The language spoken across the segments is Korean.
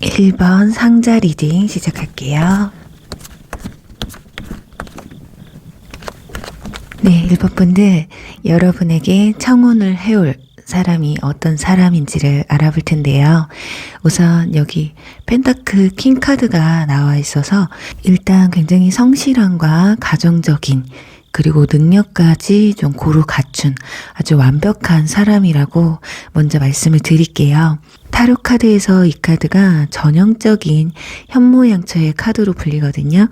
1번 상자 리딩 시작할게요. 네, 1번 분들, 여러분에게 청혼을 해올 사람이 어떤 사람인지를 알아볼 텐데요. 우선 여기 펜타클 킹 카드가 나와 있어서 일단 굉장히 성실함과 가정적인 그리고 능력까지 좀 고루 갖춘 아주 완벽한 사람이라고 먼저 말씀을 드릴게요. 타로 카드에서 이 카드가 전형적인 현모양처의 카드로 불리거든요.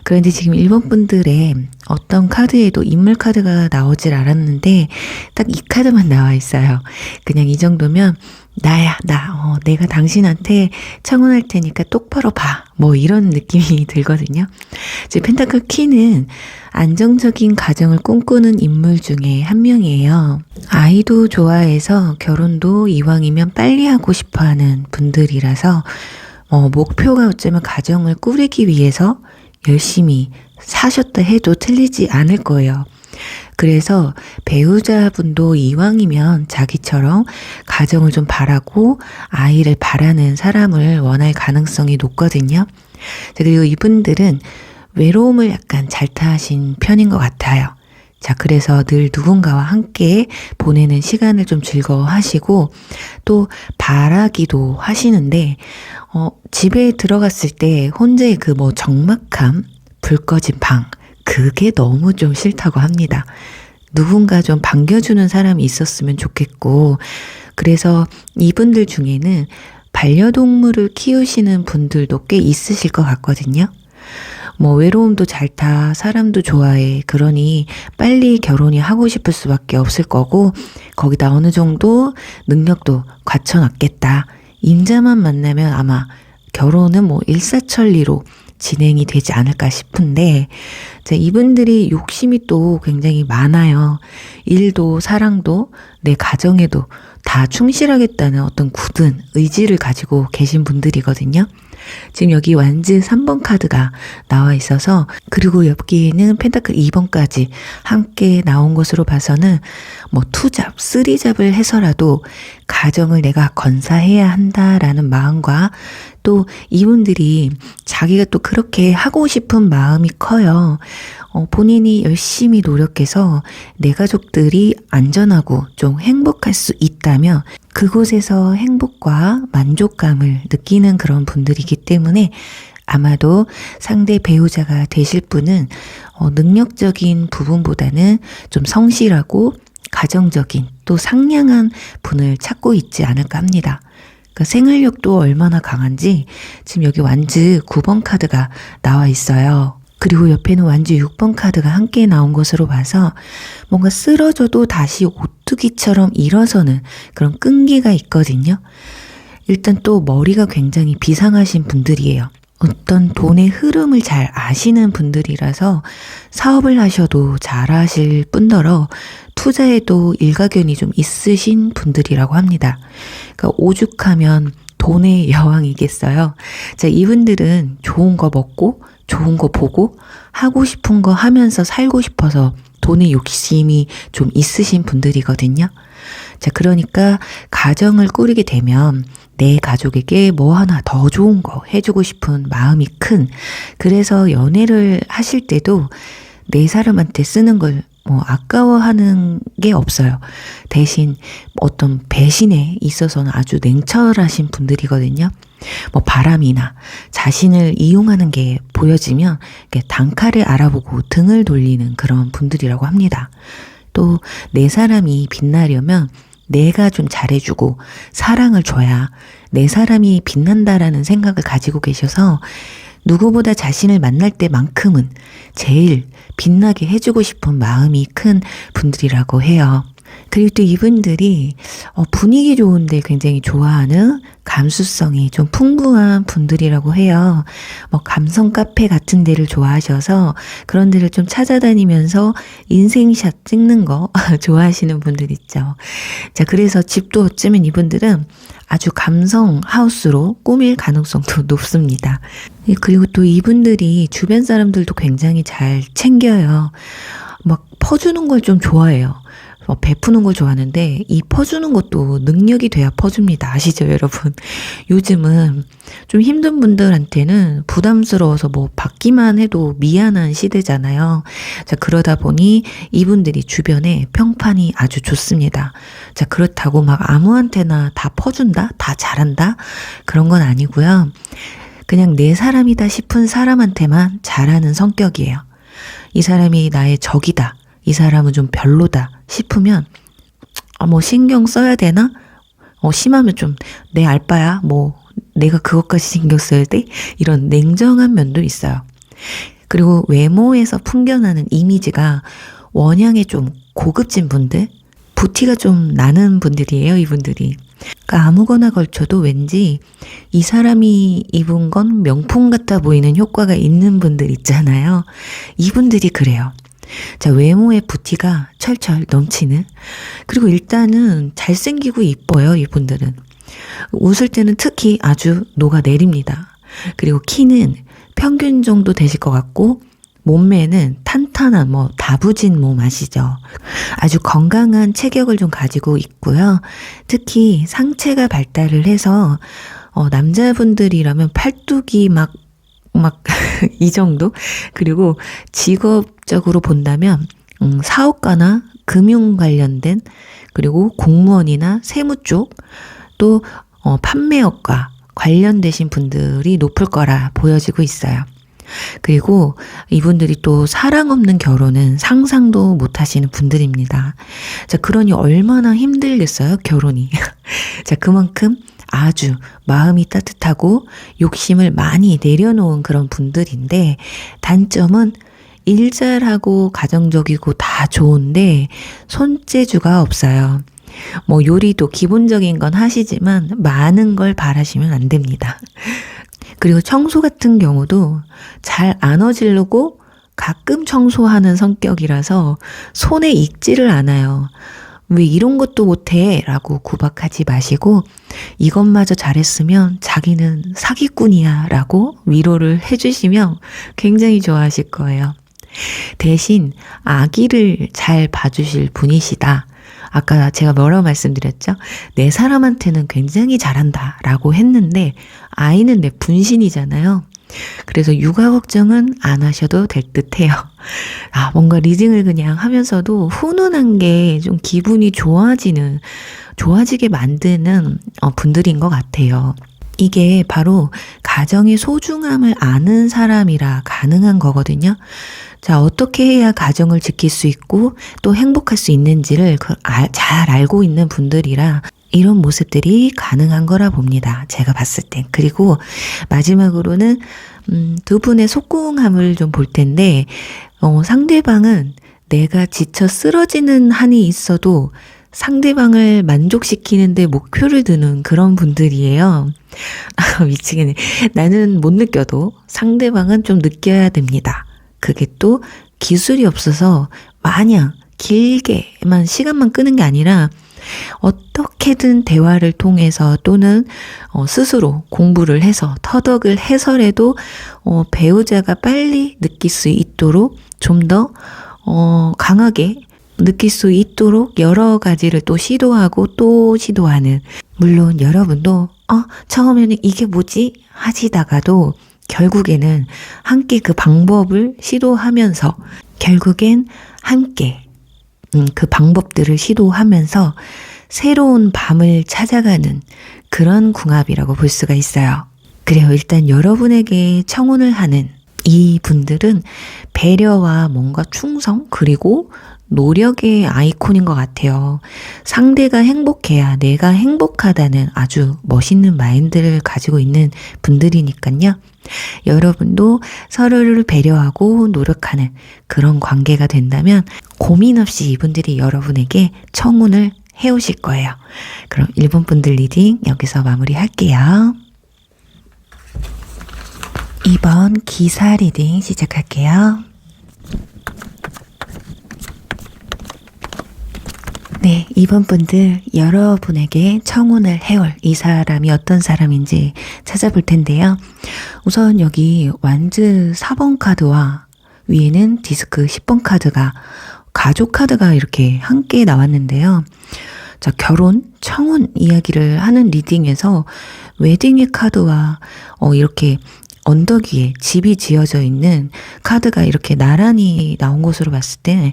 그런데 지금 1번 분들의 어떤 카드에도 인물 카드가 나오질 않았는데 딱 이 카드만 나와 있어요. 그냥 이 정도면 나야, 내가 당신한테 청혼할 테니까 똑바로 봐. 뭐 이런 느낌이 들거든요. 지금 펜타클 키는 안정적인 가정을 꿈꾸는 인물 중에 한 명이에요. 아이도 좋아해서 결혼도 이왕이면 빨리 하고 싶어 하는 분들이라서 목표가 어쩌면 가정을 꾸리기 위해서 열심히 사셨다 해도 틀리지 않을 거예요. 그래서 배우자분도 이왕이면 자기처럼 가정을 좀 바라고 아이를 바라는 사람을 원할 가능성이 높거든요. 그리고 이분들은 외로움을 약간 잘 타신 편인 것 같아요. 자, 그래서 늘 누군가와 함께 보내는 시간을 좀 즐거워하시고 또 바라기도 하시는데 집에 들어갔을 때 혼자의 그 적막함, 불 꺼진 방, 그게 너무 좀 싫다고 합니다. 누군가 좀 반겨주는 사람이 있었으면 좋겠고, 그래서 이분들 중에는 반려동물을 키우시는 분들도 꽤 있으실 것 같거든요. 외로움도 잘 타, 사람도 좋아해. 그러니 빨리 결혼이 하고 싶을 수밖에 없을 거고, 거기다 어느 정도 능력도 갖춰놨겠다. 임자만 만나면 아마 결혼은 일사천리로 진행이 되지 않을까 싶은데, 이분들이 욕심이 또 굉장히 많아요. 일도 사랑도 내 가정에도 다 충실하겠다는 어떤 굳은 의지를 가지고 계신 분들이거든요. 지금 여기 완즈 3번 카드가 나와 있어서, 그리고 여기에는 펜타클 2번까지 함께 나온 것으로 봐서는 투잡, 쓰리잡을 해서라도 가정을 내가 건사해야 한다라는 마음과 또 이분들이 자기가 또 그렇게 하고 싶은 마음이 커요. 본인이 열심히 노력해서 내 가족들이 안전하고 좀 행복할 수 있다면 그곳에서 행복과 만족감을 느끼는 그런 분들이기 때문에 아마도 상대 배우자가 되실 분은 능력적인 부분보다는 좀 성실하고 가정적인 또 상냥한 분을 찾고 있지 않을까 합니다. 그러니까 생활력도 얼마나 강한지 지금 여기 완즈 9번 카드가 나와 있어요. 그리고 옆에는 완즈 6번 카드가 함께 나온 것으로 봐서 뭔가 쓰러져도 다시 오뚜기처럼 일어서는 그런 끈기가 있거든요. 일단 또 머리가 굉장히 비상하신 분들이에요. 어떤 돈의 흐름을 잘 아시는 분들이라서 사업을 하셔도 잘하실 뿐더러 투자에도 일가견이 좀 있으신 분들이라고 합니다. 그러니까 오죽하면 돈의 여왕이겠어요. 자, 이분들은 좋은 거 먹고 좋은 거 보고 하고 싶은 거 하면서 살고 싶어서 돈의 욕심이 좀 있으신 분들이거든요. 자, 그러니까 가정을 꾸리게 되면 내 가족에게 뭐 하나 더 좋은 거 해주고 싶은 마음이 큰, 그래서 연애를 하실 때도 내 사람한테 쓰는 걸 아까워하는 게 없어요. 대신 어떤 배신에 있어서는 아주 냉철하신 분들이거든요. 바람이나 자신을 이용하는 게 보여지면 단칼에 알아보고 등을 돌리는 그런 분들이라고 합니다. 또 내 사람이 빛나려면 내가 좀 잘해주고 사랑을 줘야 내 사람이 빛난다라는 생각을 가지고 계셔서 누구보다 자신을 만날 때만큼은 제일 빛나게 해주고 싶은 마음이 큰 분들이라고 해요. 그리고 또 이분들이 분위기 좋은데 굉장히 좋아하는 감수성이 좀 풍부한 분들이라고 해요. 감성 카페 같은 데를 좋아하셔서 그런 데를 좀 찾아다니면서 인생샷 찍는 거 좋아하시는 분들 있죠. 자, 그래서 집도 어쩌면 이분들은 아주 감성 하우스로 꾸밀 가능성도 높습니다. 그리고 또 이분들이 주변 사람들도 굉장히 잘 챙겨요. 퍼주는 걸 좀 좋아해요. 베푸는 걸 좋아하는데 이 퍼주는 것도 능력이 돼야 퍼줍니다. 아시죠, 여러분? 요즘은 좀 힘든 분들한테는 부담스러워서 뭐 받기만 해도 미안한 시대잖아요. 자, 그러다 보니 이분들이 주변에 평판이 아주 좋습니다. 자, 그렇다고 막 아무한테나 다 퍼준다? 다 잘한다? 그런 건 아니고요. 그냥 내 사람이다 싶은 사람한테만 잘하는 성격이에요. 이 사람이 나의 적이다. 이 사람은 좀 별로다 싶으면 뭐 신경 써야 되나? 심하면 좀 내 알바야. 뭐 내가 그것까지 신경 써야 돼? 이런 냉정한 면도 있어요. 그리고 외모에서 풍겨나는 이미지가 원양에 좀 고급진 분들, 부티가 좀 나는 분들이에요, 이분들이. 그러니까 아무거나 걸쳐도 왠지 이 사람이 입은 건 명품 같아 보이는 효과가 있는 분들 있잖아요. 이분들이 그래요. 자, 외모의 부티가 철철 넘치는, 그리고 일단은 잘생기고 이뻐요, 이분들은. 웃을 때는 특히 아주 녹아내립니다. 그리고 키는 평균 정도 되실 것 같고, 몸매는 탄탄한 다부진 몸 아시죠? 아주 건강한 체격을 좀 가지고 있고요. 특히 상체가 발달을 해서 남자분들이라면 팔뚝이 막 이 정도? 그리고 직업적으로 본다면 사업가나 금융 관련된, 그리고 공무원이나 세무 쪽, 또 판매업과 관련되신 분들이 높을 거라 보여지고 있어요. 그리고 이분들이 또 사랑 없는 결혼은 상상도 못 하시는 분들입니다. 자, 그러니 얼마나 힘들겠어요, 결혼이. 자, 그만큼 아주 마음이 따뜻하고 욕심을 많이 내려놓은 그런 분들인데, 단점은 일 잘하고 가정적이고 다 좋은데 손재주가 없어요. 요리도 기본적인 건 하시지만 많은 걸 바라시면 안 됩니다. 그리고 청소 같은 경우도 잘 안 어지르고 가끔 청소하는 성격이라서 손에 익지를 않아요. 왜 이런 것도 못해? 라고 구박하지 마시고 이것마저 잘했으면 자기는 사기꾼이야 라고 위로를 해주시면 굉장히 좋아하실 거예요. 대신 아기를 잘 봐주실 분이시다. 아까 제가 뭐라고 말씀드렸죠? 내 사람한테는 굉장히 잘한다 라고 했는데 아이는 내 분신이잖아요. 그래서 육아 걱정은 안 하셔도 될 듯해요. 뭔가 리딩을 그냥 하면서도 훈훈한 게 좀 기분이 좋아지게 만드는 분들인 것 같아요. 이게 바로 가정의 소중함을 아는 사람이라 가능한 거거든요. 자, 어떻게 해야 가정을 지킬 수 있고 또 행복할 수 있는지를 잘 알고 있는 분들이라 이런 모습들이 가능한 거라 봅니다. 제가 봤을 땐. 그리고 마지막으로는 두 분의 속궁함을 좀 볼 텐데 상대방은 내가 지쳐 쓰러지는 한이 있어도 상대방을 만족시키는데 목표를 두는 그런 분들이에요. 미치겠네. 나는 못 느껴도 상대방은 좀 느껴야 됩니다. 그게 또 기술이 없어서 마냥 길게만 시간만 끄는 게 아니라 어떻게든 대화를 통해서 또는 스스로 공부를 해서 터득을 해서라도 배우자가 빨리 느낄 수 있도록 좀 더 강하게 느낄 수 있도록 여러 가지를 또 시도하고 또 시도하는, 물론 여러분도 처음에는 이게 뭐지? 하시다가도 결국에는 함께 그 방법을 시도하면서 결국엔 함께 그 방법들을 시도하면서 새로운 밤을 찾아가는 그런 궁합이라고 볼 수가 있어요. 그래요. 일단 여러분에게 청혼을 하는 이 분들은 배려와 뭔가 충성 그리고 노력의 아이콘인 것 같아요. 상대가 행복해야 내가 행복하다는 아주 멋있는 마인드를 가지고 있는 분들이니까요. 여러분도 서로를 배려하고 노력하는 그런 관계가 된다면 고민 없이 이분들이 여러분에게 청혼을 해오실 거예요. 그럼 1번 분들 리딩 여기서 마무리할게요. 2번 기사 리딩 시작할게요. 네, 2번 분들 여러분에게 청혼을 해올 이 사람이 어떤 사람인지 찾아볼 텐데요. 우선 여기 완즈 4번 카드와 위에는 디스크 10번 카드가 가족 카드가 이렇게 함께 나왔는데요. 자, 결혼, 청혼 이야기를 하는 리딩에서 웨딩의 카드와 이렇게 언덕 위에 집이 지어져 있는 카드가 이렇게 나란히 나온 것으로 봤을 때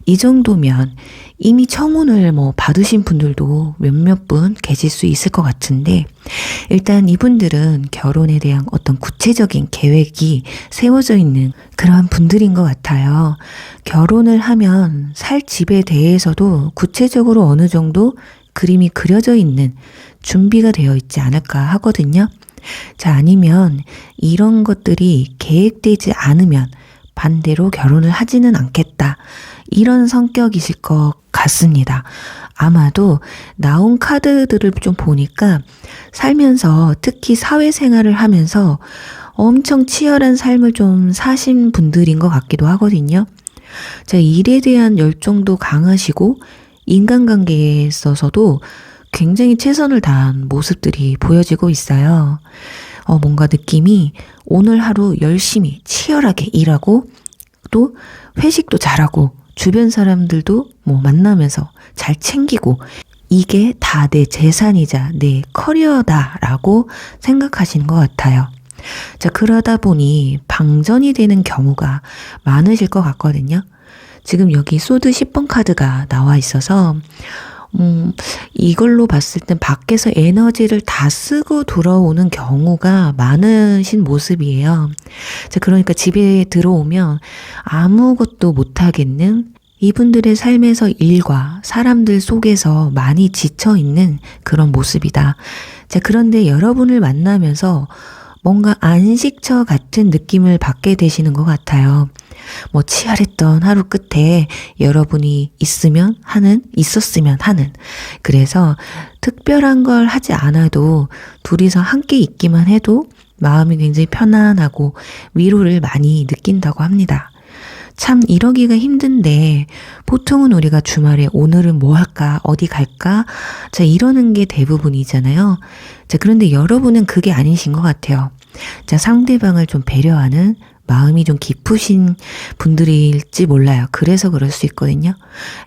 이 정도면 이미 청혼을 받으신 분들도 몇몇 분 계실 수 있을 것 같은데, 일단 이분들은 결혼에 대한 어떤 구체적인 계획이 세워져 있는 그런 분들인 것 같아요. 결혼을 하면 살 집에 대해서도 구체적으로 어느 정도 그림이 그려져 있는 준비가 되어 있지 않을까 하거든요. 자, 아니면 이런 것들이 계획되지 않으면 반대로 결혼을 하지는 않겠다, 이런 성격이실 것 같습니다. 아마도 나온 카드들을 좀 보니까 살면서, 특히 사회생활을 하면서 엄청 치열한 삶을 좀 사신 분들인 것 같기도 하거든요. 자, 일에 대한 열정도 강하시고 인간관계에 있어서도 굉장히 최선을 다한 모습들이 보여지고 있어요. 뭔가 느낌이 오늘 하루 열심히 치열하게 일하고 또 회식도 잘하고 주변 사람들도 만나면서 잘 챙기고 이게 다 내 재산이자 내 커리어다라고 생각하시는 것 같아요. 자, 그러다 보니 방전이 되는 경우가 많으실 것 같거든요. 지금 여기 소드 10번 카드가 나와 있어서 이걸로 봤을 땐 밖에서 에너지를 다 쓰고 돌아오는 경우가 많으신 모습이에요. 자, 그러니까 집에 들어오면 아무것도 못하겠는, 이분들의 삶에서 일과 사람들 속에서 많이 지쳐있는 그런 모습이다. 자, 그런데 여러분을 만나면서 뭔가 안식처 같은 느낌을 받게 되시는 것 같아요. 치열했던 하루 끝에 여러분이 있었으면 하는. 그래서 특별한 걸 하지 않아도 둘이서 함께 있기만 해도 마음이 굉장히 편안하고 위로를 많이 느낀다고 합니다. 참 이러기가 힘든데 보통은 우리가 주말에 오늘은 뭐 할까, 어디 갈까, 자, 이러는 게 대부분이잖아요. 자, 그런데 여러분은 그게 아니신 것 같아요. 자, 상대방을 좀 배려하는 마음이 좀 깊으신 분들일지 몰라요. 그래서 그럴 수 있거든요.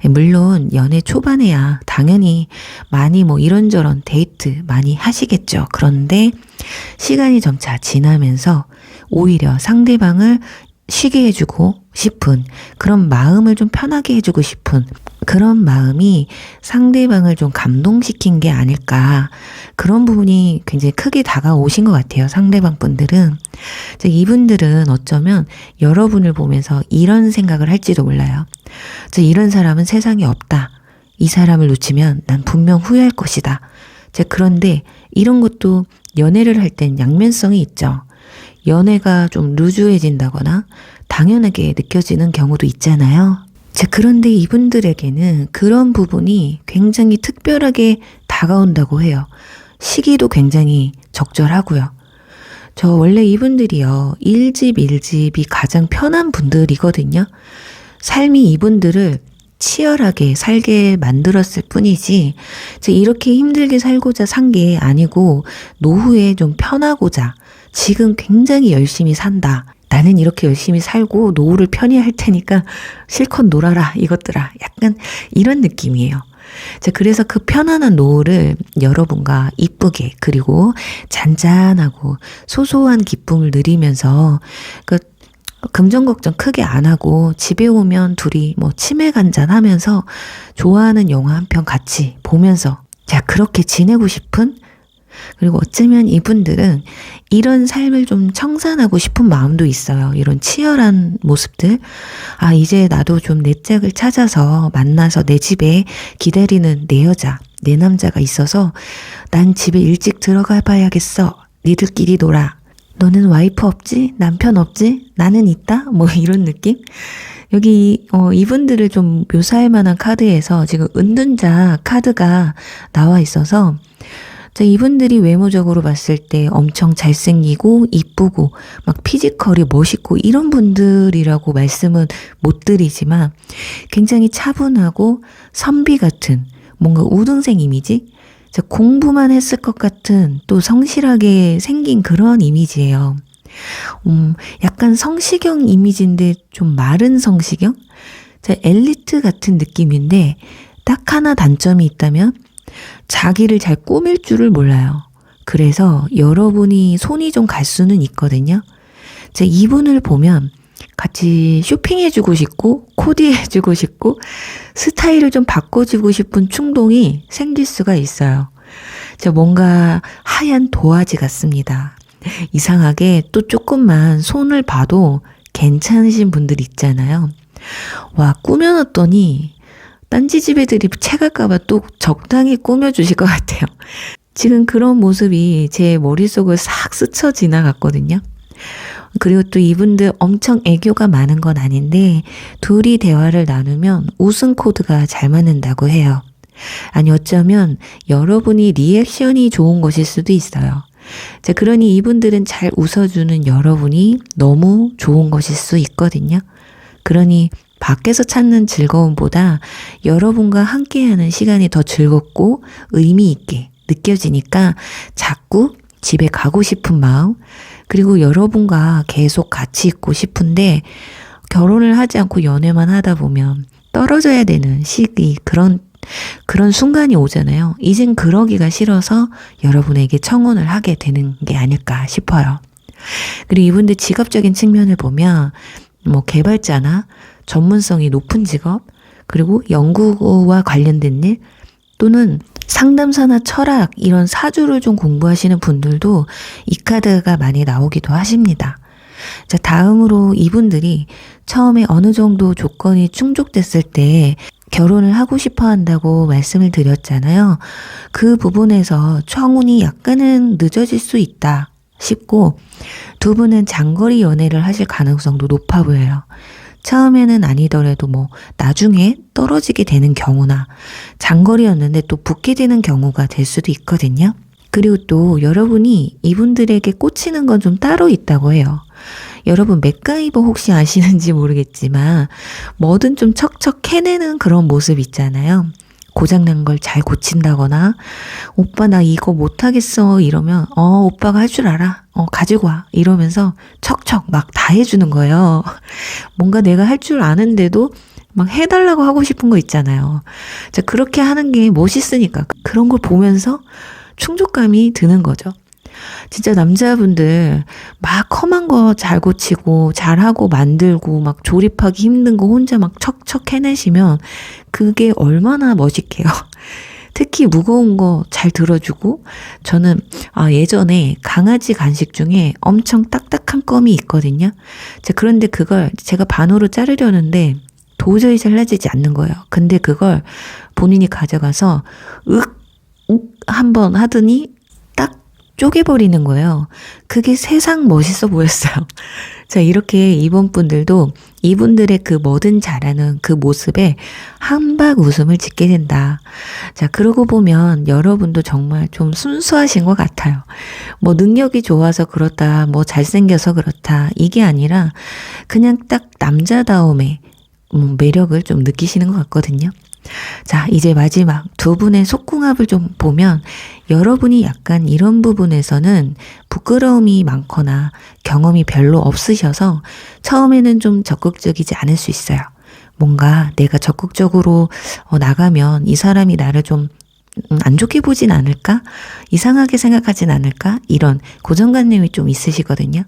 물론 연애 초반에야 당연히 많이 이런저런 데이트 많이 하시겠죠. 그런데 시간이 점차 지나면서 오히려 상대방을 쉬게 해주고 싶은, 그런 마음을 좀 편하게 해주고 싶은 그런 마음이 상대방을 좀 감동시킨 게 아닐까, 그런 부분이 굉장히 크게 다가오신 것 같아요. 상대방 분들은. 이분들은 어쩌면 여러분을 보면서 이런 생각을 할지도 몰라요. 이런 사람은 세상에 없다. 이 사람을 놓치면 난 분명 후회할 것이다. 그런데 이런 것도 연애를 할 땐 양면성이 있죠. 연애가 좀 루즈해진다거나 당연하게 느껴지는 경우도 있잖아요. 자, 그런데 이분들에게는 그런 부분이 굉장히 특별하게 다가온다고 해요. 시기도 굉장히 적절하고요. 저 원래 이분들이요, 1집이 가장 편한 분들이거든요. 삶이 이분들을 치열하게 살게 만들었을 뿐이지 이렇게 힘들게 살고자 산 게 아니고, 노후에 좀 편하고자 지금 굉장히 열심히 산다. 나는 이렇게 열심히 살고 노후를 편히 할 테니까 실컷 놀아라 이것들아. 약간 이런 느낌이에요. 자, 그래서 그 편안한 노후를 여러분과 이쁘게, 그리고 잔잔하고 소소한 기쁨을 누리면서 금전 걱정 크게 안 하고 집에 오면 둘이 치맥 한잔 하면서 좋아하는 영화 한 편 같이 보면서, 자, 그렇게 지내고 싶은, 그리고 어쩌면 이분들은 이런 삶을 좀 청산하고 싶은 마음도 있어요. 이런 치열한 모습들. 아, 이제 나도 좀 내 짝을 찾아서 만나서 내 집에 기다리는 내 여자, 내 남자가 있어서 난 집에 일찍 들어가 봐야겠어. 니들끼리 놀아. 너는 와이프 없지? 남편 없지? 나는 있다? 이런 느낌? 여기 이분들을 좀 묘사할 만한 카드에서 지금 은둔자 카드가 나와 있어서, 자, 이분들이 외모적으로 봤을 때 엄청 잘생기고 이쁘고 막 피지컬이 멋있고 이런 분들이라고 말씀은 못 드리지만 굉장히 차분하고 선비 같은 뭔가 우등생 이미지? 자, 공부만 했을 것 같은 또 성실하게 생긴 그런 이미지예요. 약간 성시경 이미지인데 좀 마른 성시경? 엘리트 같은 느낌인데 딱 하나 단점이 있다면 자기를 잘 꾸밀 줄을 몰라요. 그래서 여러분이 손이 좀 갈 수는 있거든요. 이분을 보면 같이 쇼핑해주고 싶고 코디해주고 싶고 스타일을 좀 바꿔주고 싶은 충동이 생길 수가 있어요. 뭔가 하얀 도화지 같습니다. 이상하게 또 조금만 손을 봐도 괜찮으신 분들 있잖아요. 와, 꾸며놨더니 딴지집 애들이 채갈까봐 또 적당히 꾸며주실 것 같아요. 지금 그런 모습이 제 머릿속을 싹 스쳐 지나갔거든요. 그리고 또 이분들 엄청 애교가 많은 건 아닌데 둘이 대화를 나누면 웃음 코드가 잘 맞는다고 해요. 아니 어쩌면 여러분이 리액션이 좋은 것일 수도 있어요. 그러니 이분들은 잘 웃어주는 여러분이 너무 좋은 것일 수 있거든요. 그러니 밖에서 찾는 즐거움보다 여러분과 함께하는 시간이 더 즐겁고 의미 있게 느껴지니까 자꾸 집에 가고 싶은 마음, 그리고 여러분과 계속 같이 있고 싶은데 결혼을 하지 않고 연애만 하다 보면 떨어져야 되는 시기, 그런 순간이 오잖아요. 이젠 그러기가 싫어서 여러분에게 청혼을 하게 되는 게 아닐까 싶어요. 그리고 이분들 직업적인 측면을 보면 개발자나 전문성이 높은 직업, 그리고 연구와 관련된 일, 또는 상담사나 철학 이런 사주를 좀 공부하시는 분들도 이 카드가 많이 나오기도 하십니다. 다음으로 이분들이 처음에 어느 정도 조건이 충족됐을 때 결혼을 하고 싶어 한다고 말씀을 드렸잖아요. 그 부분에서 청혼이 약간은 늦어질 수 있다 싶고, 두 분은 장거리 연애를 하실 가능성도 높아 보여요. 처음에는 아니더라도 나중에 떨어지게 되는 경우나 장거리였는데 또 붙게 되는 경우가 될 수도 있거든요. 그리고 또 여러분이 이분들에게 꽂히는 건 좀 따로 있다고 해요. 여러분 맥가이버 혹시 아시는지 모르겠지만 뭐든 좀 척척 해내는 그런 모습 있잖아요. 고장난 걸 잘 고친다거나 오빠 나 이거 못하겠어 이러면 오빠가 할 줄 알아 가지고 와 이러면서 척척 막 다 해주는 거예요. 뭔가 내가 할 줄 아는데도 막 해달라고 하고 싶은 거 있잖아요. 그렇게 하는 게 멋있으니까 그런 걸 보면서 충족감이 드는 거죠. 진짜 남자분들 막 험한 거 잘 고치고 잘하고 만들고 막 조립하기 힘든 거 혼자 막 척척 해내시면 그게 얼마나 멋있게요. 특히 무거운 거 잘 들어주고, 저는 예전에 강아지 간식 중에 엄청 딱딱한 껌이 있거든요. 그런데 그걸 제가 반으로 자르려는데 도저히 잘라지지 않는 거예요. 근데 그걸 본인이 가져가서 한번 하더니 딱 쪼개버리는 거예요. 그게 세상 멋있어 보였어요. 이렇게 이번 분들도 이분들의 그 뭐든 잘하는 그 모습에 한박 웃음을 짓게 된다. 그러고 보면 여러분도 정말 좀 순수하신 것 같아요. 능력이 좋아서 그렇다, 잘생겨서 그렇다, 이게 아니라 그냥 딱 남자다움의 매력을 좀 느끼시는 것 같거든요. 이제 마지막 두 분의 속궁합을 좀 보면 여러분이 약간 이런 부분에서는 부끄러움이 많거나 경험이 별로 없으셔서 처음에는 좀 적극적이지 않을 수 있어요. 뭔가 내가 적극적으로 나가면 이 사람이 나를 좀 안 좋게 보진 않을까? 이상하게 생각하진 않을까? 이런 고정관념이 좀 있으시거든요.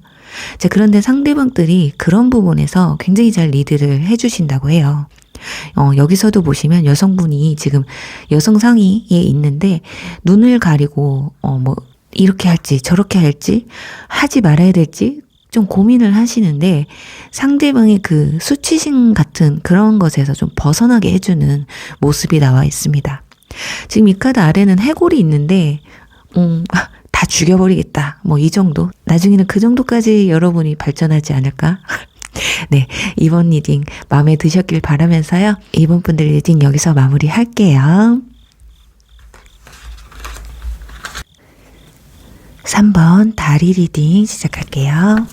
그런데 상대방들이 그런 부분에서 굉장히 잘 리드를 해주신다고 해요. 여기서도 보시면 여성분이 지금 여성 상의에 있는데 눈을 가리고 이렇게 할지 저렇게 할지 하지 말아야 될지 좀 고민을 하시는데 상대방의 그 수치심 같은 그런 것에서 좀 벗어나게 해주는 모습이 나와 있습니다. 지금 이 카드 아래는 해골이 있는데 다 죽여버리겠다 이 정도, 나중에는 그 정도까지 여러분이 발전하지 않을까? 네, 이번 리딩 마음에 드셨길 바라면서요. 이번 분들 리딩 여기서 마무리할게요. 3번 다리 리딩 시작할게요.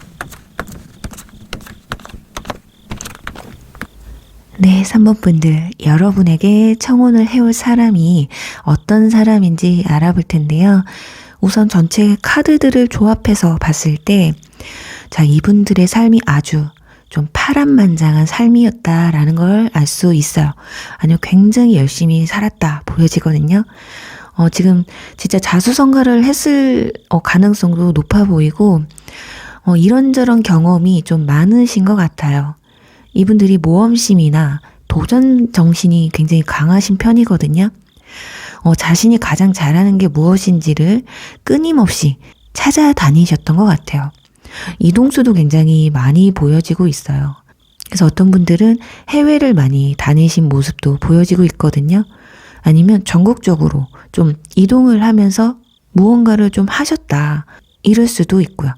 네, 3번 분들, 여러분에게 청혼을 해올 사람이 어떤 사람인지 알아볼 텐데요. 우선 전체 카드들을 조합해서 봤을 때 이분들의 삶이 아주 좀 파란만장한 삶이었다라는 걸 알 수 있어요. 아니요, 굉장히 열심히 살았다 보여지거든요. 지금 진짜 자수성가를 했을 가능성도 높아 보이고, 이런저런 경험이 좀 많으신 것 같아요. 이분들이 모험심이나 도전 정신이 굉장히 강하신 편이거든요. 자신이 가장 잘하는 게 무엇인지를 끊임없이 찾아다니셨던 것 같아요. 이동수도 굉장히 많이 보여지고 있어요. 그래서 어떤 분들은 해외를 많이 다니신 모습도 보여지고 있거든요. 아니면 전국적으로 좀 이동을 하면서 무언가를 좀 하셨다, 이럴 수도 있고요.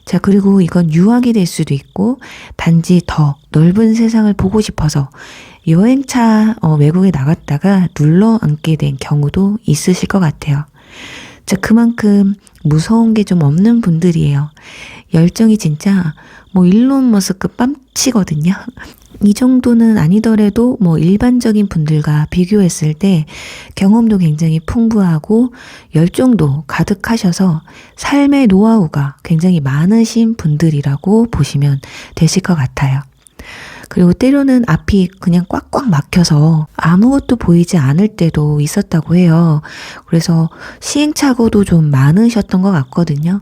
자, 그리고 이건 유학이 될 수도 있고, 단지 더 넓은 세상을 보고 싶어서 여행차 외국에 나갔다가 눌러 앉게 된 경우도 있으실 것 같아요. 자, 그만큼 무서운 게 좀 없는 분들이에요. 열정이 진짜 일론 머스크 뺨치거든요. 이 정도는 아니더라도 일반적인 분들과 비교했을 때 경험도 굉장히 풍부하고 열정도 가득하셔서 삶의 노하우가 굉장히 많으신 분들이라고 보시면 되실 것 같아요. 그리고 때로는 앞이 그냥 꽉꽉 막혀서 아무것도 보이지 않을 때도 있었다고 해요. 그래서 시행착오도 좀 많으셨던 것 같거든요.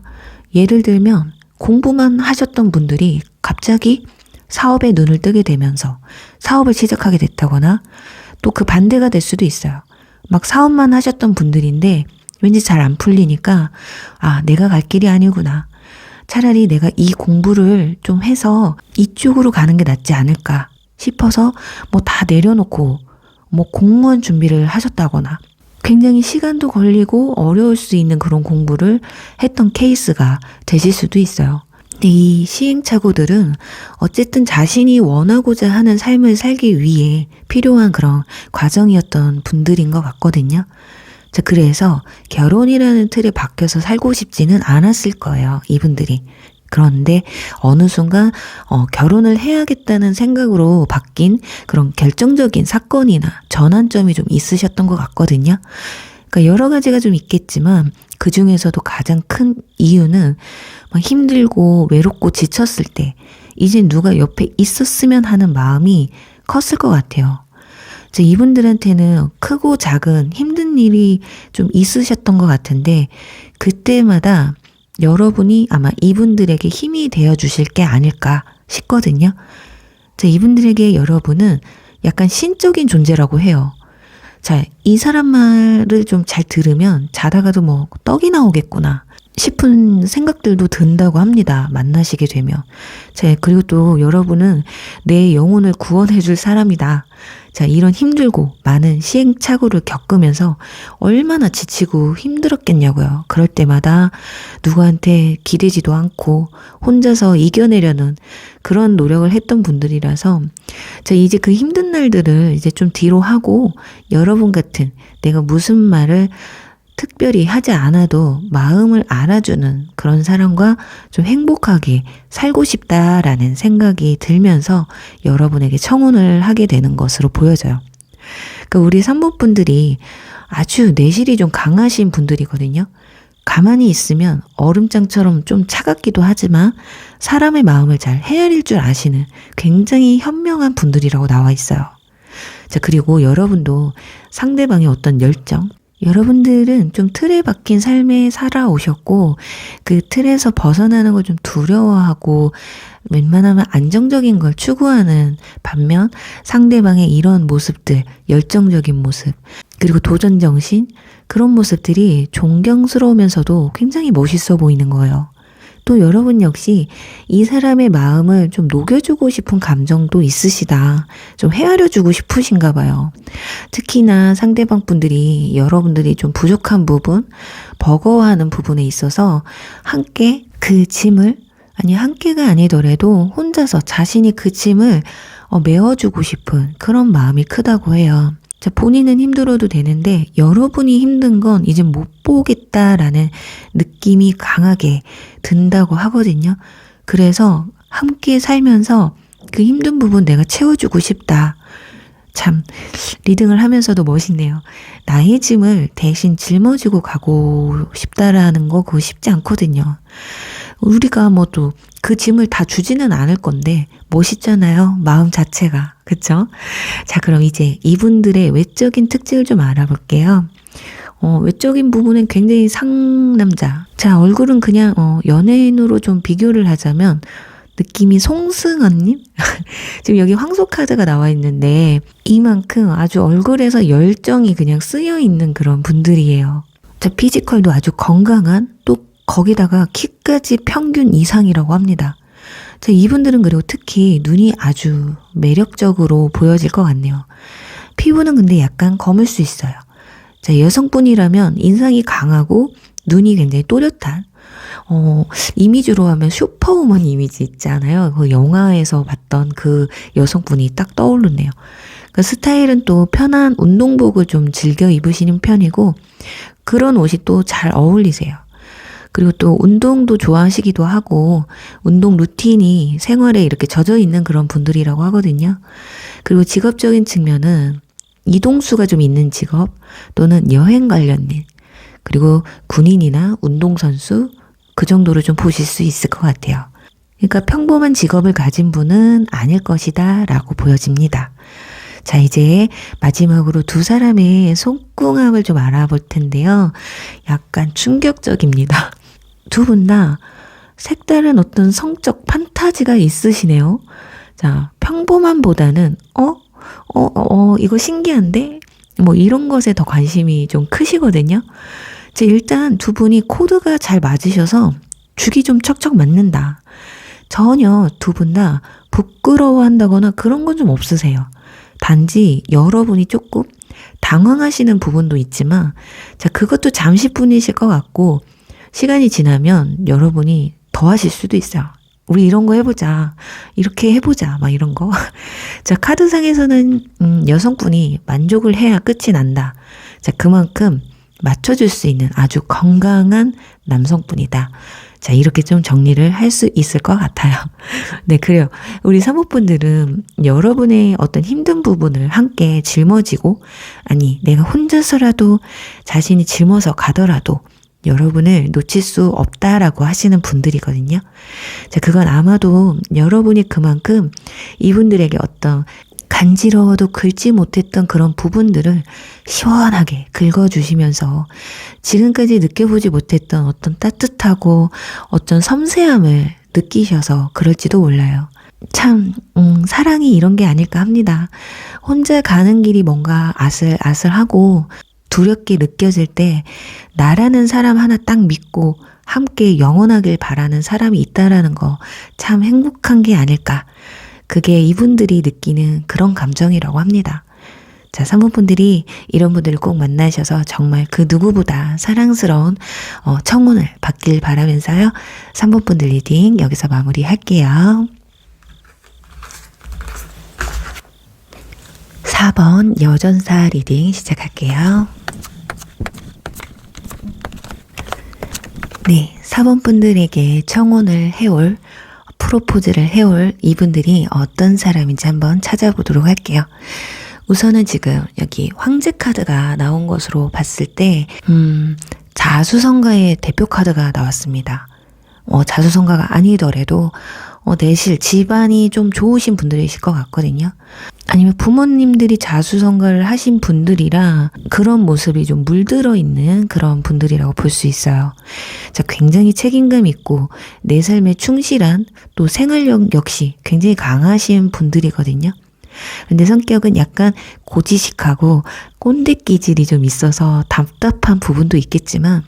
예를 들면 공부만 하셨던 분들이 갑자기 사업에 눈을 뜨게 되면서 사업을 시작하게 됐다거나, 또 그 반대가 될 수도 있어요. 막 사업만 하셨던 분들인데 왠지 잘 안 풀리니까 내가 갈 길이 아니구나. 차라리 내가 이 공부를 좀 해서 이쪽으로 가는 게 낫지 않을까 싶어서 다 내려놓고 공무원 준비를 하셨다거나, 굉장히 시간도 걸리고 어려울 수 있는 그런 공부를 했던 케이스가 되실 수도 있어요. 근데 이 시행착오들은 어쨌든 자신이 원하고자 하는 삶을 살기 위해 필요한 그런 과정이었던 분들인 것 같거든요. 자, 그래서 결혼이라는 틀에 박혀서 살고 싶지는 않았을 거예요, 이분들이. 그런데 어느 순간 결혼을 해야겠다는 생각으로 바뀐 그런 결정적인 사건이나 전환점이 좀 있으셨던 것 같거든요. 그러니까 여러 가지가 좀 있겠지만 그 중에서도 가장 큰 이유는 막 힘들고 외롭고 지쳤을 때 이제 누가 옆에 있었으면 하는 마음이 컸을 것 같아요. 이분들한테는 크고 작은 힘든 일이 좀 있으셨던 것 같은데, 그때마다 여러분이 아마 이분들에게 힘이 되어 주실 게 아닐까 싶거든요. 이분들에게 여러분은 약간 신적인 존재라고 해요. 자, 이 사람 말을 좀 잘 들으면 자다가도 떡이 나오겠구나 싶은 생각들도 든다고 합니다. 만나시게 되면. 자, 그리고 또 여러분은 내 영혼을 구원해 줄 사람이다. 자, 이런 힘들고 많은 시행착오를 겪으면서 얼마나 지치고 힘들었겠냐고요. 그럴 때마다 누구한테 기대지도 않고 혼자서 이겨내려는 그런 노력을 했던 분들이라서, 자, 이제 그 힘든 날들을 이제 좀 뒤로 하고 여러분 같은, 내가 무슨 말을 특별히 하지 않아도 마음을 알아주는 그런 사람과 좀 행복하게 살고 싶다라는 생각이 들면서 여러분에게 청혼을 하게 되는 것으로 보여져요. 그러니까 우리 산모분들이 아주 내실이 좀 강하신 분들이거든요. 가만히 있으면 얼음장처럼 좀 차갑기도 하지만 사람의 마음을 잘 헤아릴 줄 아시는 굉장히 현명한 분들이라고 나와 있어요. 자, 그리고 여러분도 상대방의 어떤 열정, 여러분들은 좀 틀에 박힌 삶에 살아오셨고, 그 틀에서 벗어나는 걸 좀 두려워하고 웬만하면 안정적인 걸 추구하는 반면, 상대방의 이런 모습들, 열정적인 모습, 그리고 도전정신, 그런 모습들이 존경스러우면서도 굉장히 멋있어 보이는 거예요. 또 여러분 역시 이 사람의 마음을 좀 녹여주고 싶은 감정도 있으시다. 좀 헤아려주고 싶으신가 봐요. 특히나 상대방 분들이 여러분들이 좀 부족한 부분, 버거워하는 부분에 있어서 함께 그 짐을, 아니 함께가 아니더라도 혼자서 자신이 그 짐을 메워주고 싶은 그런 마음이 크다고 해요. 자, 본인은 힘들어도 되는데 여러분이 힘든 건 이제 못 보겠다라는 느낌이 강하게 든다고 하거든요. 그래서 함께 살면서 그 힘든 부분 내가 채워주고 싶다. 참 리딩을 하면서도 멋있네요. 나의 짐을 대신 짊어지고 가고 싶다라는 거 그거 쉽지 않거든요. 우리가 뭐 또 그 짐을 다 주지는 않을 건데 멋있잖아요. 마음 자체가. 그쵸? 자, 그럼 이제 이분들의 외적인 특징을 좀 알아볼게요. 외적인 부분은 굉장히 상남자. 자, 얼굴은 그냥 연예인으로 좀 비교를 하자면 느낌이 송승헌님? 지금 여기 황소 카드가 나와 있는데 이만큼 아주 얼굴에서 열정이 그냥 쓰여 있는 그런 분들이에요. 자, 피지컬도 아주 건강한, 또 거기다가 키까지 평균 이상이라고 합니다. 자, 이분들은 그리고 특히 눈이 아주 매력적으로 보여질 것 같네요. 피부는 근데 약간 검을 수 있어요. 자, 여성분이라면 인상이 강하고 눈이 굉장히 또렷한, 이미지로 하면 슈퍼우먼 이미지 있잖아요. 그 영화에서 봤던 그 여성분이 딱 떠오르네요. 그 스타일은 또 편한 운동복을 좀 즐겨 입으시는 편이고, 그런 옷이 또 잘 어울리세요. 그리고 또 운동도 좋아하시기도 하고, 운동 루틴이 생활에 이렇게 젖어 있는 그런 분들이라고 하거든요. 그리고 직업적인 측면은 이동수가 좀 있는 직업, 또는 여행 관련 일, 그리고 군인이나 운동선수, 그 정도로 좀 보실 수 있을 것 같아요. 그러니까 평범한 직업을 가진 분은 아닐 것이다 라고 보여집니다. 자, 이제 마지막으로 두 사람의 속궁합을 좀 알아볼 텐데요. 약간 충격적입니다. 두 분 다 색다른 어떤 성적 판타지가 있으시네요. 자, 평범함보다는 이거 신기한데? 뭐 이런 것에 더 관심이 좀 크시거든요. 자, 일단 두 분이 코드가 잘 맞으셔서 죽이 좀 척척 맞는다. 전혀 두 분 다 부끄러워한다거나 그런 건 좀 없으세요. 단지 여러분이 조금 당황하시는 부분도 있지만, 자, 그것도 잠시뿐이실 것 같고, 시간이 지나면 여러분이 더 하실 수도 있어요. 우리 이런 거 해보자. 이렇게 해보자. 막 이런 거. 자, 카드상에서는 여성분이 만족을 해야 끝이 난다. 자, 그만큼 맞춰줄 수 있는 아주 건강한 남성분이다. 자, 이렇게 좀 정리를 할 수 있을 것 같아요. 네, 그래요. 우리 사모분들은 여러분의 어떤 힘든 부분을 함께 짊어지고, 아니, 내가 혼자서라도 자신이 짊어서 가더라도 여러분을 놓칠 수 없다라고 하시는 분들이거든요. 자, 그건 아마도 여러분이 그만큼 이분들에게 어떤 간지러워도 긁지 못했던 그런 부분들을 시원하게 긁어주시면서 지금까지 느껴보지 못했던 어떤 따뜻하고 어떤 섬세함을 느끼셔서 그럴지도 몰라요. 참, 사랑이 이런 게 아닐까 합니다. 혼자 가는 길이 뭔가 아슬아슬하고 두렵게 느껴질 때 나라는 사람 하나 딱 믿고 함께 영원하길 바라는 사람이 있다라는 거 참 행복한 게 아닐까. 그게 이분들이 느끼는 그런 감정이라고 합니다. 자, 사모분들이 이런 분들을 꼭 만나셔서 정말 그 누구보다 사랑스러운 청혼을 받길 바라면서요. 3번분들 리딩 여기서 마무리할게요. 4번 여전사 리딩 시작할게요. 네, 4번 분들에게 청혼을 해올, 프로포즈를 해올 이분들이 어떤 사람인지 한번 찾아보도록 할게요. 우선은 지금 여기 황제 카드가 나온 것으로 봤을 때 자수성가의 대표 카드가 나왔습니다. 자수성가가 아니더라도 내실 집안이 좀 좋으신 분들이실 것 같거든요. 아니면 부모님들이 자수성가를 하신 분들이라 그런 모습이 좀 물들어 있는 그런 분들이라고 볼 수 있어요. 자, 굉장히 책임감 있고 내 삶에 충실한, 또 생활력 역시 굉장히 강하신 분들이거든요. 근데 성격은 약간 고지식하고 꼰대 기질이 좀 있어서 답답한 부분도 있겠지만,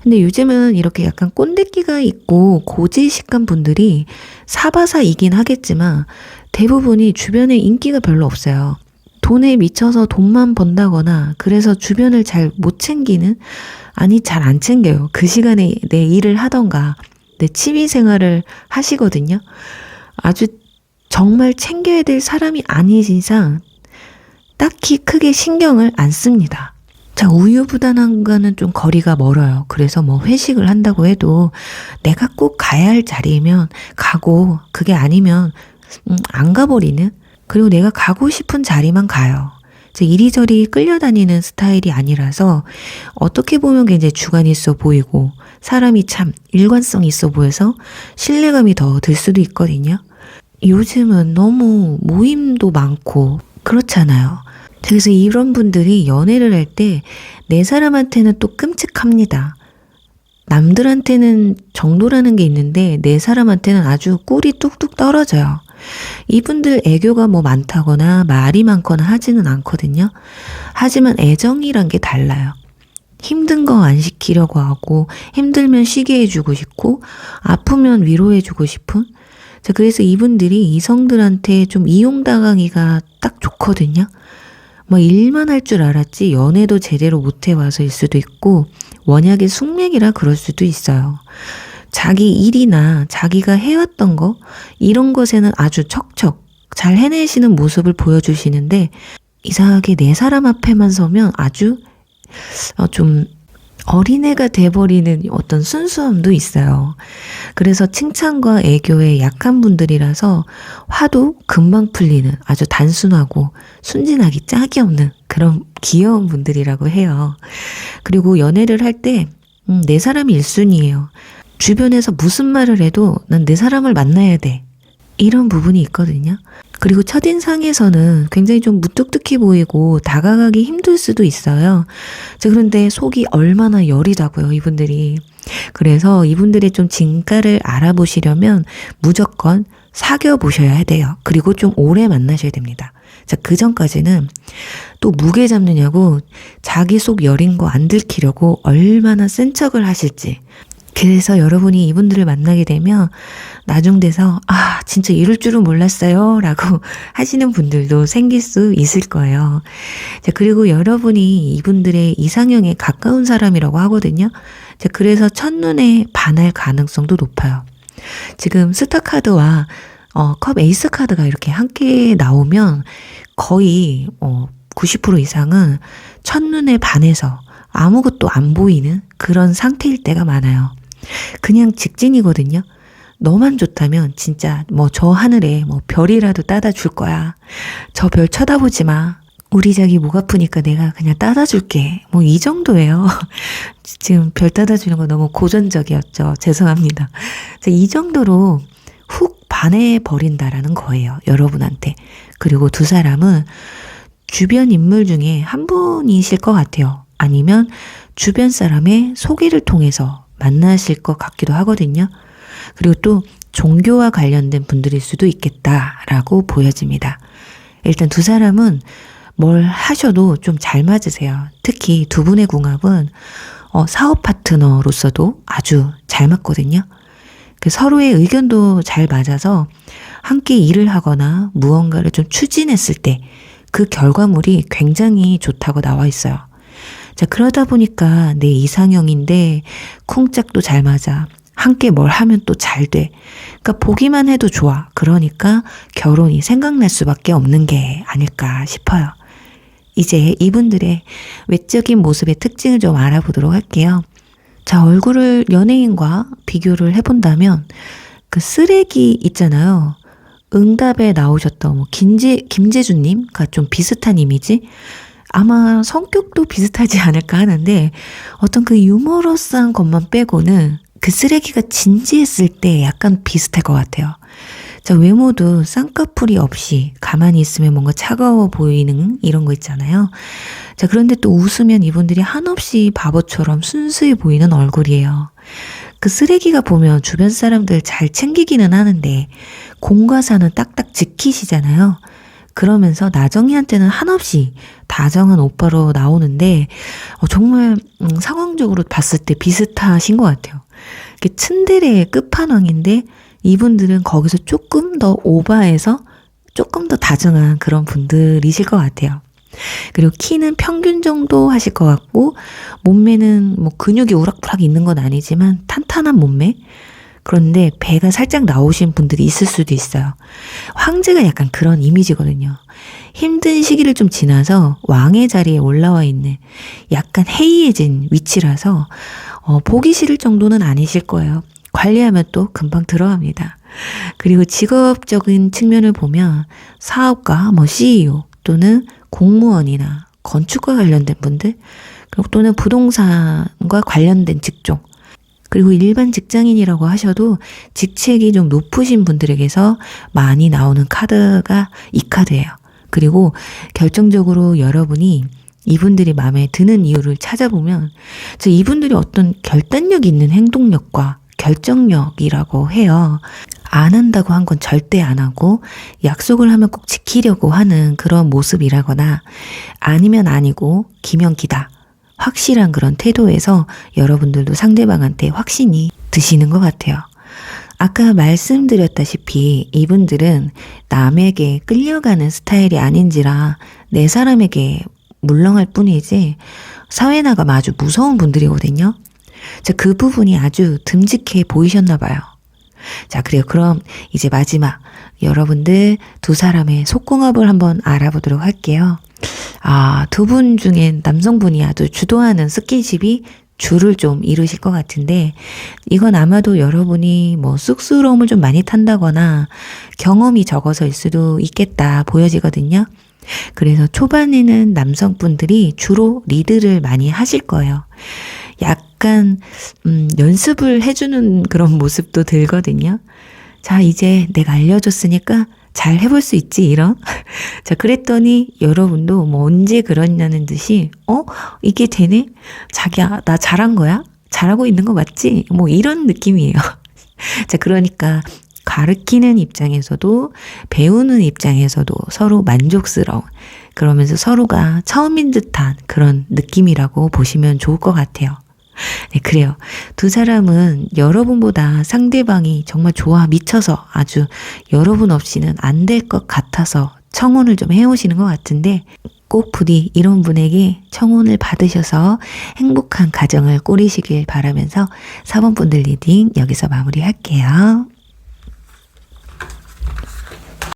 근데 요즘은 이렇게 약간 꼰대기가 있고 고지식한 분들이 사바사이긴 하겠지만 대부분이 주변에 인기가 별로 없어요. 돈에 미쳐서 돈만 번다거나 그래서 주변을 잘 못 챙기는, 아니 잘 안 챙겨요. 그 시간에 내 일을 하던가 내 취미 생활을 하시거든요. 아주 정말 챙겨야 될 사람이 아닌 이상 딱히 크게 신경을 안 씁니다. 자, 우유부단함과는 좀 거리가 멀어요. 그래서 뭐 회식을 한다고 해도 내가 꼭 가야 할 자리이면 가고, 그게 아니면 안 가버리는, 그리고 내가 가고 싶은 자리만 가요. 이리저리 끌려다니는 스타일이 아니라서 어떻게 보면 굉장히 주관 있어 보이고 사람이 참 일관성 있어 보여서 신뢰감이 더 들 수도 있거든요. 요즘은 너무 모임도 많고 그렇잖아요. 그래서 이런 분들이 연애를 할 때 내 사람한테는 또 끔찍합니다. 남들한테는 정도라는 게 있는데 내 사람한테는 아주 꿀이 뚝뚝 떨어져요. 이분들 애교가 뭐 많다거나 말이 많거나 하지는 않거든요. 하지만 애정이란 게 달라요. 힘든 거 안 시키려고 하고 힘들면 쉬게 해주고 싶고 아프면 위로해주고 싶은 그래서 이분들이 이성들한테 좀 이용당하기가 딱 좋거든요. 뭐 일만 할 줄 알았지 연애도 제대로 못 해와서일 수도 있고 원약의 숙맥이라 그럴 수도 있어요. 자기 일이나 자기가 해왔던 거 이런 것에는 아주 척척 잘 해내시는 모습을 보여주시는데 이상하게 내 사람 앞에만 서면 아주 좀 어린애가 돼버리는 어떤 순수함도 있어요. 그래서 칭찬과 애교에 약한 분들이라서 화도 금방 풀리는 아주 단순하고 순진하기 짝이 없는 그런 귀여운 분들이라고 해요. 그리고 연애를 할 때 내 사람이 1순위예요. 주변에서 무슨 말을 해도 난 내 사람을 만나야 돼. 이런 부분이 있거든요. 그리고 첫인상에서는 굉장히 좀 무뚝뚝해 보이고 다가가기 힘들 수도 있어요. 그런데 속이 얼마나 여리다고요, 이분들이. 그래서 이분들의 좀 진가를 알아보시려면 무조건 사귀어 보셔야 돼요. 그리고 좀 오래 만나셔야 됩니다. 그 전까지는 또 무게 잡느냐고 자기 속 여린 거 안 들키려고 얼마나 센 척을 하실지. 그래서 여러분이 이분들을 만나게 되면 나중 돼서 진짜 이럴 줄은 몰랐어요 라고 하시는 분들도 생길 수 있을 거예요. 그리고 여러분이 이분들의 이상형에 가까운 사람이라고 하거든요. 그래서 첫눈에 반할 가능성도 높아요. 지금 스타카드와 컵 에이스 카드가 이렇게 함께 나오면 거의 90% 이상은 첫눈에 반해서 아무것도 안 보이는 그런 상태일 때가 많아요. 그냥 직진이거든요. 너만 좋다면 진짜 저 하늘에 별이라도 따다 줄 거야. 저 별 쳐다보지 마. 우리 자기 목 아프니까 내가 그냥 따다 줄게. 이 정도예요. 지금 별 따다 주는 거 너무 고전적이었죠. 죄송합니다. 이 정도로 훅 반해 버린다라는 거예요. 여러분한테. 그리고 두 사람은 주변 인물 중에 한 분이실 것 같아요. 아니면 주변 사람의 소개를 통해서 만나실 것 같기도 하거든요. 그리고 또 종교와 관련된 분들일 수도 있겠다라고 보여집니다. 일단 두 사람은 뭘 하셔도 좀 잘 맞으세요. 특히 두 분의 궁합은 사업 파트너로서도 아주 잘 맞거든요. 서로의 의견도 잘 맞아서 함께 일을 하거나 무언가를 좀 추진했을 때 그 결과물이 굉장히 좋다고 나와 있어요. 그러다 보니까 내 이상형인데 쿵짝도 잘 맞아. 함께 뭘 하면 또 잘 돼. 그러니까 보기만 해도 좋아. 그러니까 결혼이 생각날 수밖에 없는 게 아닐까 싶어요. 이제 이분들의 외적인 모습의 특징을 좀 알아보도록 할게요. 얼굴을 연예인과 비교를 해본다면 그 쓰레기 있잖아요. 응답에 나오셨던 김재준님과 좀 비슷한 이미지? 아마 성격도 비슷하지 않을까 하는데 어떤 그 유머러스한 것만 빼고는 그 쓰레기가 진지했을 때 약간 비슷할 것 같아요. 외모도 쌍꺼풀이 없이 가만히 있으면 뭔가 차가워 보이는 이런 거 있잖아요. 그런데 또 웃으면 이분들이 한없이 바보처럼 순수해 보이는 얼굴이에요. 그 쓰레기가 보면 주변 사람들 잘 챙기기는 하는데 공과사는 딱딱 지키시잖아요. 그러면서 나정이한테는 한없이 다정한 오빠로 나오는데 정말 상황적으로 봤을 때 비슷하신 것 같아요. 츤데레의 끝판왕인데 이분들은 거기서 조금 더 오바해서 조금 더 다정한 그런 분들이실 것 같아요. 그리고 키는 평균 정도 하실 것 같고 몸매는 근육이 우락부락 있는 건 아니지만 탄탄한 몸매. 그런데 배가 살짝 나오신 분들이 있을 수도 있어요. 황제가 약간 그런 이미지거든요. 힘든 시기를 좀 지나서 왕의 자리에 올라와 있는 약간 해이해진 위치라서 보기 싫을 정도는 아니실 거예요. 관리하면 또 금방 들어갑니다. 그리고 직업적인 측면을 보면 사업가, CEO 또는 공무원이나 건축과 관련된 분들, 그리고 또는 부동산과 관련된 직종, 그리고 일반 직장인이라고 하셔도 직책이 좀 높으신 분들에게서 많이 나오는 카드가 이 카드예요. 그리고 결정적으로 여러분이 이분들이 마음에 드는 이유를 찾아보면 이분들이 어떤 결단력 있는 행동력과 결정력이라고 해요. 안 한다고 한 건 절대 안 하고 약속을 하면 꼭 지키려고 하는 그런 모습이라거나 아니면 아니고 기면 기다. 확실한 그런 태도에서 여러분들도 상대방한테 확신이 드시는 것 같아요. 아까 말씀드렸다시피 이분들은 남에게 끌려가는 스타일이 아닌지라 내 사람에게 물렁할 뿐이지 사회 나가면 아주 무서운 분들이거든요. 그 부분이 아주 듬직해 보이셨나 봐요. 자, 그래요. 그럼 이제 마지막 여러분들 두 사람의 속궁합을 한번 알아보도록 할게요. 두 분 중에 남성분이 아주 주도하는 스킨십이 줄을 좀 이루실 것 같은데 이건 아마도 여러분이 뭐 쑥스러움을 좀 많이 탄다거나 경험이 적어서일 수도 있겠다 보여지거든요. 그래서 초반에는 남성분들이 주로 리드를 많이 하실 거예요. 약간 연습을 해주는 그런 모습도 들거든요. 자, 이제 내가 알려줬으니까 잘 해볼 수 있지, 이런. 자, 그랬더니 여러분도 뭐 언제 그러냐는 듯이 이게 되네? 자기야, 나 잘한 거야? 잘하고 있는 거 맞지? 뭐 이런 느낌이에요. 자, 그러니까 가르치는 입장에서도 배우는 입장에서도 서로 만족스러운, 그러면서 서로가 처음인 듯한 그런 느낌이라고 보시면 좋을 것 같아요. 네, 그래요. 두 사람은 여러분보다 상대방이 정말 좋아 미쳐서 아주 여러분 없이는 안 될 것 같아서 청혼을 좀 해오시는 것 같은데 꼭 부디 이런 분에게 청혼을 받으셔서 행복한 가정을 꾸리시길 바라면서 4번 분들 리딩 여기서 마무리할게요.